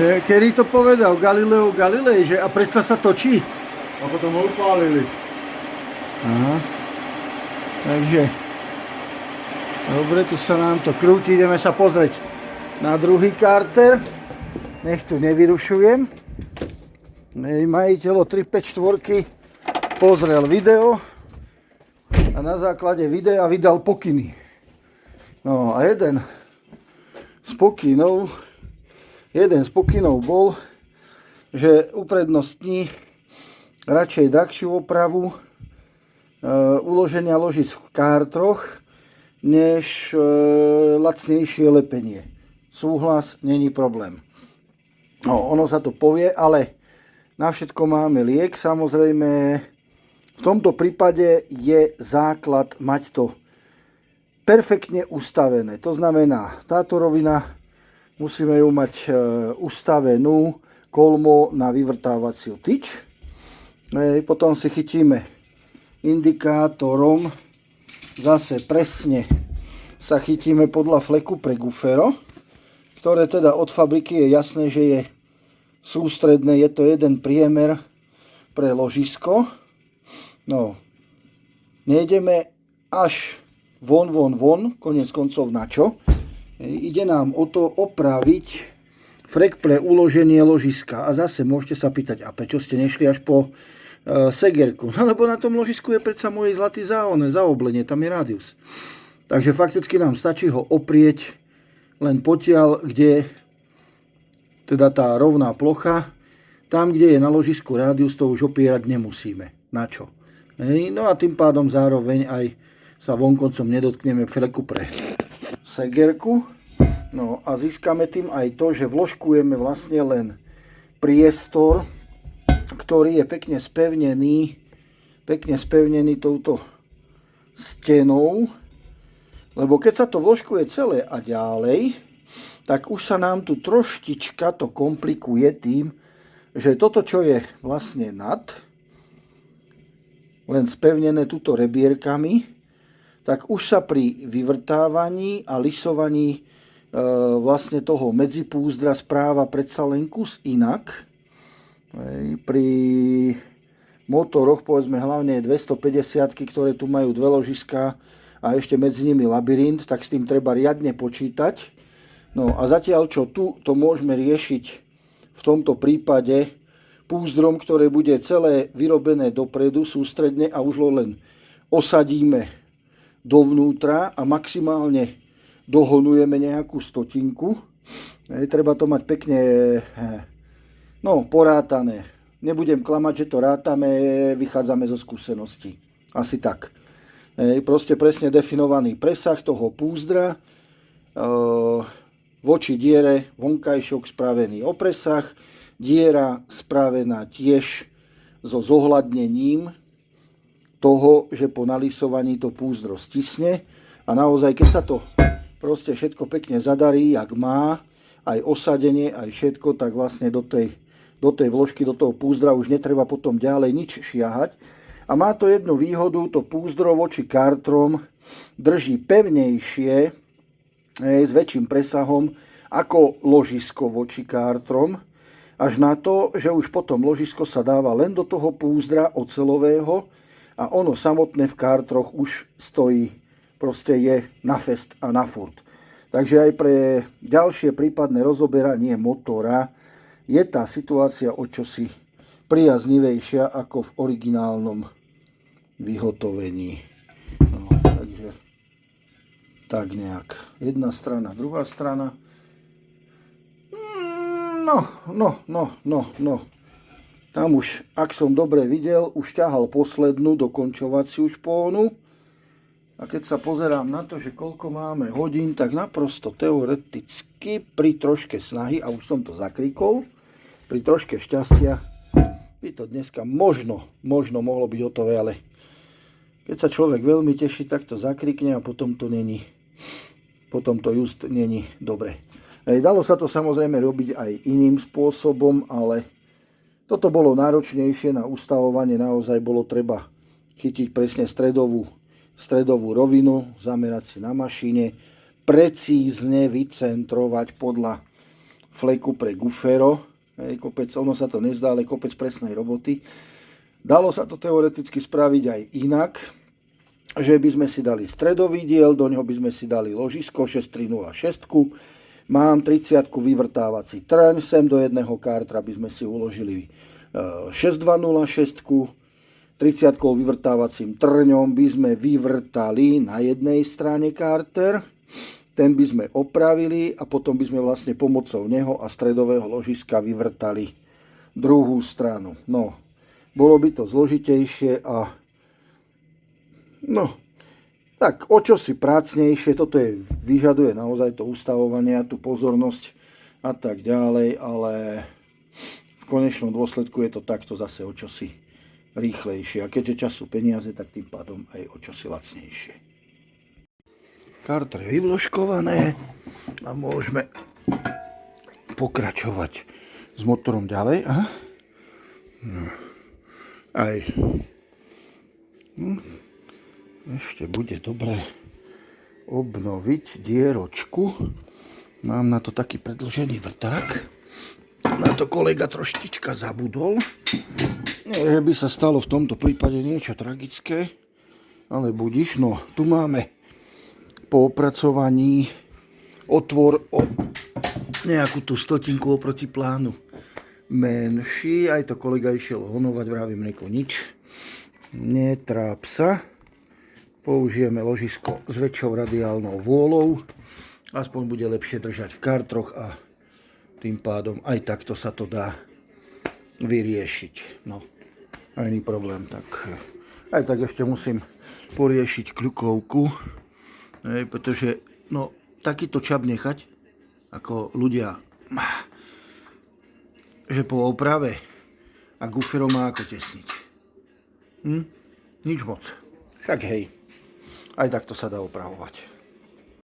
Kedy to povedal Galileo Galilei, že a predsa sa točí? A potom ho upálili. Aha. Takže dobre, tu sa nám to krúti, ideme sa pozrieť na druhý karter. Nech tu nevyrušujem. Majiteľ 354 pozrel video a na základe videa vydal pokyny. No a jeden z pokynov bol, že uprednostní radšej drahšiu opravu uloženia ložisk v kártroch, než lacnejšie lepenie. Súhlas, není problém. No, ono sa to povie, ale na všetko máme liek. Samozrejme, v tomto prípade je základ mať to perfektne ustavené. To znamená, táto rovina musíme ju mať ustavenú kolmo na vyvrtávaciu tyč. Potom si chytíme indikátorom, zase presne sa chytíme podľa fleku pre gufero, ktoré teda od fabriky je jasné, že je sústredné, je to jeden priemer pre ložisko. No, nejdeme až von, konec koncov na čo? Ide nám o to opraviť frek pre uloženie ložiska. A zase môžete sa pýtať, a prečo ste nešli až po segerku? No lebo na tom ložisku je predsa môj zlatý zaoblenie, tam je rádius. Takže fakticky nám stačí ho oprieť len potiaľ, kde teda tá rovná plocha, tam, kde je na ložisku rádius, to už opierať nemusíme. Na čo? No a tým pádom zároveň aj sa vonkoncom nedotkneme fleku pre segerku. No a získame tým aj to, že vložkujeme vlastne len priestor, ktorý je pekne spevnený touto stenou. Lebo keď sa to vložkuje celé a ďalej, tak už sa nám tu troštička to komplikuje tým, že toto, čo je vlastne nad, len spevnené tuto rebierkami, tak už sa pri vyvrtávaní a lisovaní vlastne toho medzipúzdra správa predsa len kus inak. Pri motoroch, povedzme hlavne 250, ktoré tu majú dve ložiská a ešte medzi nimi labyrint, tak s tým treba riadne počítať. No a zatiaľ, čo tu to môžeme riešiť v tomto prípade púzdrom, ktoré bude celé vyrobené dopredu, sústredne a už ho len osadíme dovnútra a maximálne dohonujeme nejakú stotinku. Treba to mať pekne porátané. Nebudem klamať, že to rátame, vychádzame zo skúseností. Asi tak. Proste presne definovaný presah toho púzdra, voči diere vonkajšok spravený o presah, diera spravená tiež so zohľadnením toho, že po nalisovaní to púzdro stisne a naozaj, keď sa to proste všetko pekne zadarí, jak má, aj osadenie, aj všetko, tak vlastne do tej vložky, do toho púzdra už netreba potom ďalej nič šiahať. A má to jednu výhodu, to púzdro voči kartrom drží pevnejšie, s väčším presahom, ako ložisko voči kartrom, až na to, že už potom ložisko sa dáva len do toho púzdra oceľového a ono samotné v kartroch už stojí, proste je na fest a na furt. Takže aj pre ďalšie prípadné rozoberanie motora je tá situácia o čosi priaznivejšia ako v originálnom vyhotovení. No, takže tak nejak. Jedna strana, druhá strana. No. Tam už, ak som dobre videl, už ťahal poslednú dokončovaciu špónu. A keď sa pozerám na to, že koľko máme hodín, tak naprosto teoreticky pri troške snahy, a už som to zakríkol, pri troške šťastia, by to dneska možno mohlo byť hotové, ale keď sa človek veľmi teší, tak to zakrikne a potom to just není dobre. Dalo sa to samozrejme robiť aj iným spôsobom, ale toto bolo náročnejšie na ustavovanie, naozaj bolo treba chytiť presne stredovú rovinu, zamerať si na mašine, precízne vycentrovať podľa fleku pre gufero. Kopec, ono sa to nezdá, ale kopec presnej roboty. Dalo sa to teoreticky spraviť aj inak, že by sme si dali stredový diel, do neho by sme si dali ložisko 6306. Mám 30 vyvrtávací trň, sem do jedného kartra by sme si uložili 6206. 30 vyvrtávacím trňom by sme vyvrtali na jednej strane karter, ten by sme opravili a potom by sme vlastne pomocou neho a stredového ložiska vyvrtali druhú stranu. No, bolo by to zložitejšie a no, tak o čosi prácnejšie, toto vyžaduje naozaj to ustavovanie, tú pozornosť a tak ďalej, ale v konečnom dôsledku je to takto zase o čosi rýchlejšie. A keďže čas sú peniaze, tak tým pádom aj o čosi lacnejšie. Kartre vyvložkované a môžeme pokračovať s motorom ďalej. Aha. Aj. Ešte bude dobre obnoviť dieročku. Mám na to taký predĺžený vrták. Na to kolega troštička zabudol. Nie, by sa stalo v tomto prípade niečo tragické, ale budiš. No, tu máme po opracovaní otvor o nejakú tú stotinku oproti plánu menší. Aj to kolega išiel honovať, vravím, neko nič. Netráp sa. Použijeme ložisko s väčšou radiálnou vôľou. Aspoň bude lepšie držať v kartroch a tým pádom aj takto sa to dá vyriešiť. No, a iný problém, tak aj tak ešte musím poriešiť kľukovku, pretože no, takýto čap nechať, ako ľudia, že po oprave a gufero má ako tesniť. Nič moc. Však hej, aj takto sa dá opravovať.